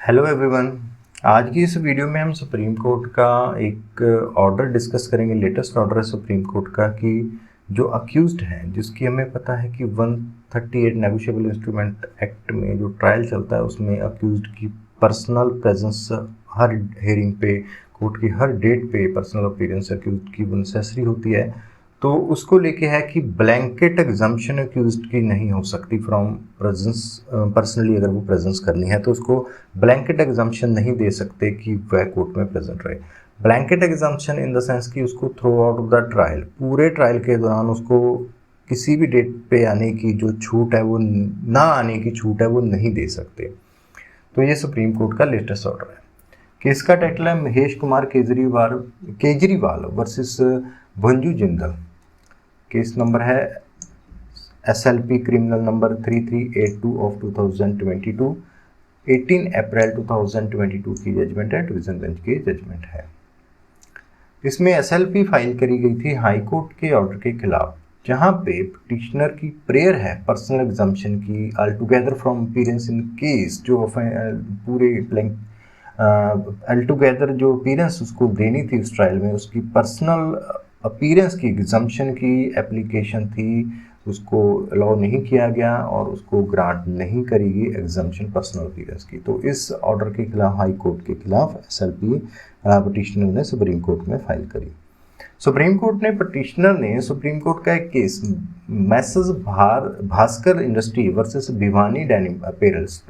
Hello everyone. आज की इस वीडियो में हम सुप्रीम कोर्ट का एक ऑर्डर डिस्कस करेंगे। लेटेस्ट ऑर्डर है सुप्रीम कोर्ट का कि जो अक्यूज्ड हैं, जिसकी हमें पता है कि 138 नेगोशिएबल इंस्ट्रूमेंट एक्ट में जो ट्रायल चलता है उसमें अक्यूज्ड की पर्सनल प्रेजेंस हर हेयरिंग पे, कोर्ट की हर डेट पे पर्सनल अपीयरेंस अक्यूज्ड की नेसेसरी होती है। तो उसको लेके है कि ब्लैंकेट एग्जम्पशन अक्यूज्ड की नहीं हो सकती फ्रॉम प्रेजेंस। पर्सनली अगर वो प्रेजेंस करनी है तो उसको ब्लैंकेट एग्जम्पशन नहीं दे सकते कि वह कोर्ट में प्रेजेंट रहे। Blanket exemption in the sense कि उसको थ्रू आउट द ट्रायल, पूरे ट्रायल के दौरान उसको किसी भी डेट पे आने की जो छूट है, वो ना आने की छूट है, वो नहीं दे सकते। तो ये सुप्रीम कोर्ट का लेटेस्ट ऑर्डर है। केस का टाइटल है Mahesh Kumar Kejriwal versus Bhanju Jindal. Case number है SLP criminal number 3382 of 2022। 18 April 2022 की जजमेंट है, डिवीजन बेंच की जजमेंट है। इसमें SLP फाइल करी गई थी हाई कोर्ट के ऑर्डर के खिलाफ, जहां पे पिटिशनर की प्रेयर है पर्सनल एग्जम्पशन की all together from appearance in case, जो पूरे ऑल टुगेदर जो अपीयरेंस उसको देनी थी उस ट्रायल में, उसकी पर्सनल अपीयरेंस की एग्जम्पशन की एप्लीकेशन थी, उसको अलाउ नहीं किया गया और उसको ग्रांट नहीं करेगी एग्जम्पशन पर्सनल अपीयरेंस की। तो इस ऑर्डर के खिलाफ, हाई कोर्ट के खिलाफ SLP पिटिशनर ने सुप्रीम कोर्ट में फाइल करी। पिटिशनर ने सुप्रीम कोर्ट का एक case message Bhaskar industry versus Bhiwani denim apparels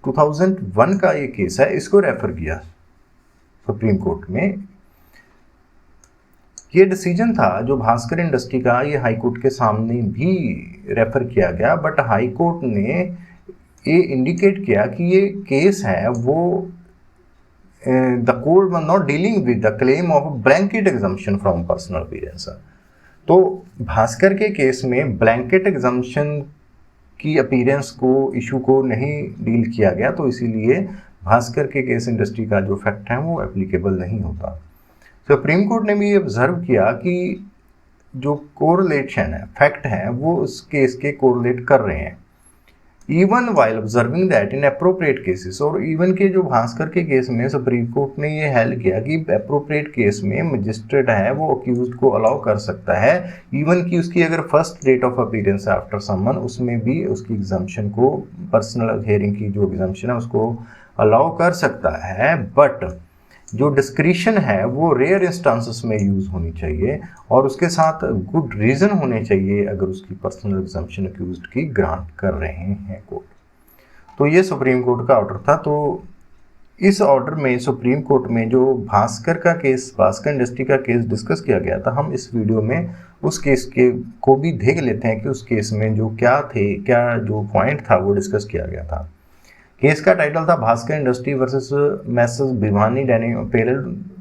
2001 का ये केस है, इसको रेफर किया सुप्रीम कोर्ट में। ये डिसीजन था जो भास्कर इंडस्ट्री का, ये हाई कोर्ट के सामने भी रेफर किया गया, बट हाई कोर्ट ने ये इंडिकेट किया कि ये केस है वो the court was not dealing with the claim of blanket exemption from personal appearance. तो भास्कर के केस में ब्लैंकेट एग्जम्पशन की अपीयरेंस को, इशू को नहीं डील किया गया, तो इसीलिए भास्कर के केस इंडस्ट्री का जो फैक्ट है वो एप्लीकेबल नहीं होता। सुप्रीम कोर्ट ने भी ऑब्जर्व किया कि जो कोरिलेशन है, फैक्ट है, वो उस केस के कोरिलेट कर रहे हैं, even while observing that in appropriate cases. और इवन के जो भास्कर के केस में सुप्रीम कोर्ट ने ये हेल्ड किया कि अप्रोप्रिएट केस में मजिस्ट्रेट है वो अक्यूज्ड को अलाउ कर सकता है, इवन कि उसकी अगर फर्स्ट डेट ऑफ अपीयरेंस है आफ्टर समन, उसमें भी उसकी एग्जम्पशन को, पर्सनल हियरिंग की जो एग्जम्पशन है उसको अलाउ कर सकता है। बट जो डिस्क्रिशन है वो रेयर इंस्टांसेस में यूज़ होनी चाहिए और उसके साथ गुड रीज़न होने चाहिए अगर उसकी पर्सनल एग्जम्पशन अक्यूज्ड की ग्रांट कर रहे हैं कोर्ट। तो ये सुप्रीम कोर्ट का ऑर्डर था। तो इस ऑर्डर में सुप्रीम कोर्ट में जो भास्कर इंडस्ट्री का केस डिस्कस किया गया था, हम इस वीडियो में उस केस के को भी देख लेते हैं कि उस केस में जो क्या जो पॉइंट था वो डिस्कस किया गया था। केस का टाइटल था Bhaskar industry versus messrs Bhiwani denim apparel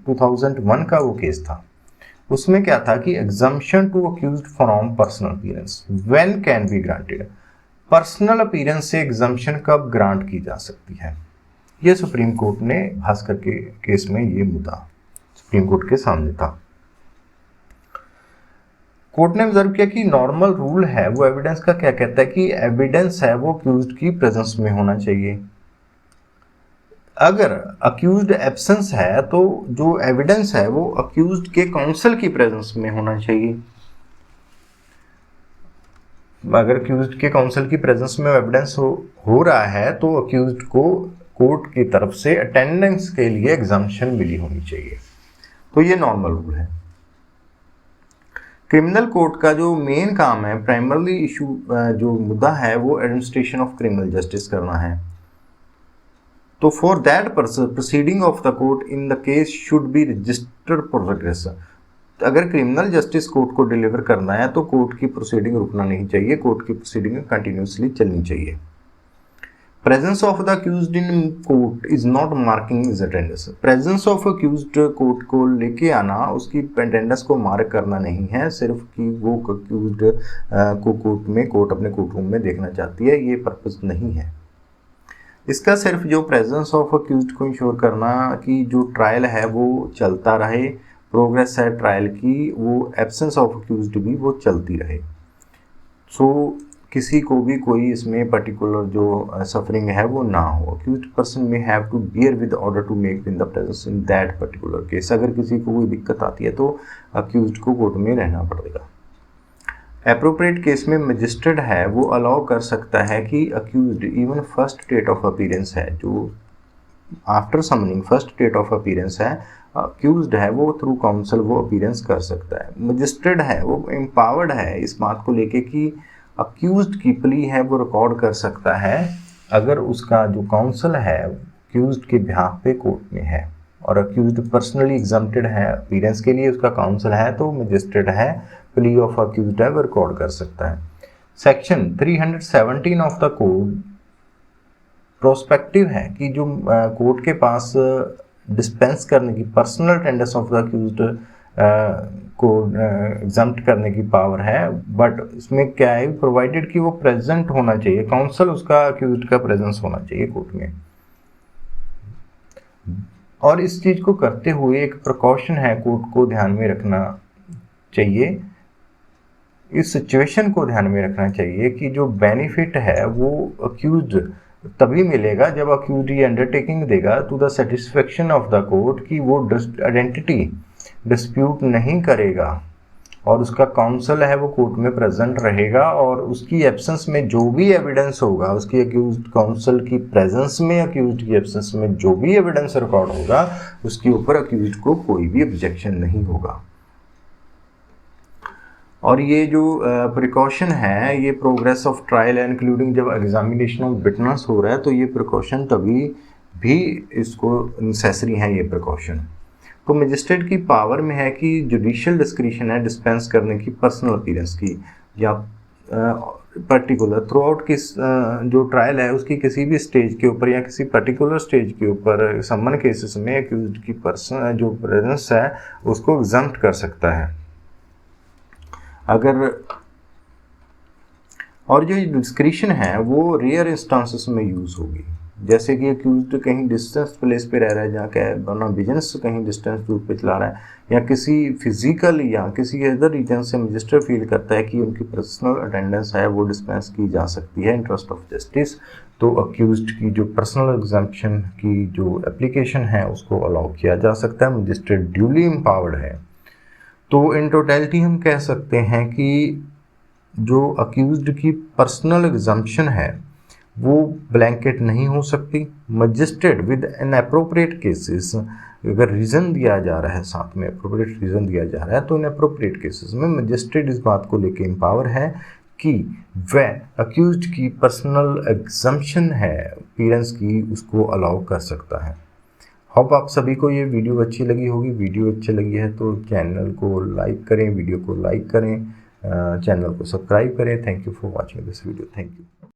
2001 का वो केस था। उसमें क्या था कि exemption to accused from personal appearance when can be granted, personal appearance से एग्जम्पशन कब ग्रांट की जा सकती है। ये सुप्रीम कोर्ट ने भास्कर के केस में ये मुद्दा सुप्रीम कोर्ट के सामने था। कोर्ट ने ऑब्जर्व किया कि नॉर्मल रूल है वो एविडेंस का क्या कहता है कि एविडेंस है वो अक्यूज्ड की प्रेजेंस में होना चाहिए। अगर अक्यूज्ड एब्सेंस है तो जो एविडेंस है वो अक्यूज्ड के काउंसिल की प्रेजेंस में होना चाहिए। अगर अक्यूज्ड के काउंसिल की प्रेजेंस में एविडेंस हो रहा है तो अक्यूज्ड को कोर्ट की तरफ से अटेंडेंस के लिए एग्जम्पशन मिली होनी चाहिए। तो ये नॉर्मल रूल है। क्रिमिनल कोर्ट का जो मेन काम है, प्राइमरली इशू जो मुद्दा है वो एडमिनिस्ट्रेशन ऑफ क्रिमिनल जस्टिस करना है। तो for that purpose proceeding of the court in the case should be registered progress. अगर क्रिमिनल जस्टिस कोर्ट को डिलीवर करना है तो कोर्ट की प्रोसीडिंग रुकना नहीं चाहिए, कोर्ट की प्रोसीडिंग कंटिन्यूसली चलनी चाहिए। Presence of the accused in court is not marking his attendance. Presence of accused court को लेके आना, उसकी अटेंडेंस को मार्क करना नहीं है, सिर्फ कि वो अक्यूज्ड को कोर्ट अपने कोर्ट रूम में देखना चाहती है, ये पर्पस नहीं है इसका। सिर्फ जो प्रेजेंस ऑफ अक्यूज्ड को इंश्योर करना कि जो ट्रायल है वो चलता रहे, प्रोग्रेस है ट्रायल की, वो एब्सेंस ऑफ अक्यूज्ड भी वो चलती रहे। सो किसी को भी कोई इसमें पर्टिकुलर जो सफरिंग है वो ना हो। Accused person may have to bear with order to make in the presence in that particular case. अगर किसी को कोई दिक्कत आती है तो अक्यूज्ड को कोर्ट में रहना पड़ेगा। एप्रोप्रिएट केस में मजिस्ट्रेट है वो अलाउ कर सकता है कि accused even first date of appearance है, जो after summoning first date of appearance है, अक्यूज्ड है वो थ्रू काउंसिल वो अपीयरेंस कर सकता है। मजिस्ट्रेट है वो एम्पावर्ड है इस बात को लेके कि अक्यूज्ड की प्ली है वो रिकॉर्ड कर सकता है अगर उसका जो काउंसिल है अक्यूज्ड के बिहाफ पे कोर्ट में है, और अक्यूज्ड पर्सनली एग्जम्प्टेड है अपीयरेंस के लिए, उसका काउंसिल है, तो मजिस्ट्रेट है प्ली ऑफ अक्यूज्ड है वो रिकॉर्ड कर सकता है। Section 317 of the code prospective है कि जो कोर्ट के पास डिस्पेंस करने की, personal attendance of the accused को एग्जम्प्ट करने की पावर है, बट इसमें क्या है, प्रोवाइडेड कि वो प्रेजेंट होना चाहिए, काउंसिल उसका अक्यूज्ड का प्रेजेंस होना चाहिए कोर्ट में। और इस चीज़ को करते हुए एक प्रिकॉशन है कोर्ट को ध्यान में रखना चाहिए, इस सिचुएशन को ध्यान में रखना चाहिए कि जो बेनिफिट है वो अक्यूज्ड तभी मिलेगा जब अक्यूज्ड ये अंडरटेकिंग देगा to the satisfaction of the court कि वो आइडेंटिटी डिस्प्यूट नहीं करेगा और उसका काउंसिल है वो कोर्ट में प्रेजेंट रहेगा, और उसकी एब्सेंस में जो भी एविडेंस होगा, उसकी अक्यूज्ड काउंसिल की प्रेजेंस में, अक्यूज्ड की एब्सेंस में जो भी एविडेंस रिकॉर्ड होगा उसके ऊपर अक्यूज्ड को कोई भी ऑब्जेक्शन नहीं होगा। और ये जो प्रिकॉशन है ये प्रोग्रेस ऑफ ट्रायल इंक्लूडिंग जब एग्जामिनेशन ऑफ विटनेस हो रहा है तो ये प्रिकॉशन तभी भी इसको नेसेसरी है ये प्रिकॉशन। तो मजिस्ट्रेट की पावर में है कि जुडिशियल डिस्क्रिशन है डिस्पेंस करने की पर्सनल अपीयरेंस की, या पर्टिकुलर थ्रू आउट किस जो ट्रायल है उसकी किसी भी स्टेज के ऊपर या किसी पर्टिकुलर स्टेज के ऊपर समन केसेस में अक्यूज्ड की पर्सन जो प्रेजेंस है उसको एग्जम्प्ट कर सकता है अगर। और जो डिस्क्रिशन है वो रेयर इंस्टांसेस में यूज़ होगी, जैसे कि अक्यूज्ड कहीं डिस्टेंस प्लेस पे रह रहा है, जहाँ क्या है अपना बिजनेस कहीं डिस्टेंस दूर पे चला रहा है, या किसी फिजिकल या किसी अदर रीजन से मजिस्ट्रेट फील करता है कि उनकी पर्सनल अटेंडेंस है वो डिस्पेंस की जा सकती है इंटरेस्ट ऑफ जस्टिस, तो अक्यूज्ड की जो पर्सनल एग्जम्पशन की जो एप्लीकेशन है उसको अलाउ किया जा सकता है। मजिस्ट्रेट ड्यूली एम्पावर्ड है। तो इन टोटलिटी हम कह सकते हैं कि जो अक्यूज्ड की पर्सनल एग्जम्पशन है वो ब्लैंकेट नहीं हो सकती। Magistrate with an appropriate cases, अगर रीज़न दिया जा रहा है, साथ में अप्रोप्रिएट रीज़न दिया जा रहा है, तो इन अप्रोप्रिएट केसेस में मजिस्ट्रेट इस बात को लेके एम्पावर है कि वह अक्यूज्ड की पर्सनल एग्जम्पशन है अपीयरेंस की उसको अलाउ कर सकता है। होप आप सभी को ये वीडियो अच्छी लगी होगी। वीडियो अच्छी लगी है तो चैनल को लाइक करें, वीडियो को लाइक करें, चैनल को सब्सक्राइब करें। Thank you for watching this video. Thank you.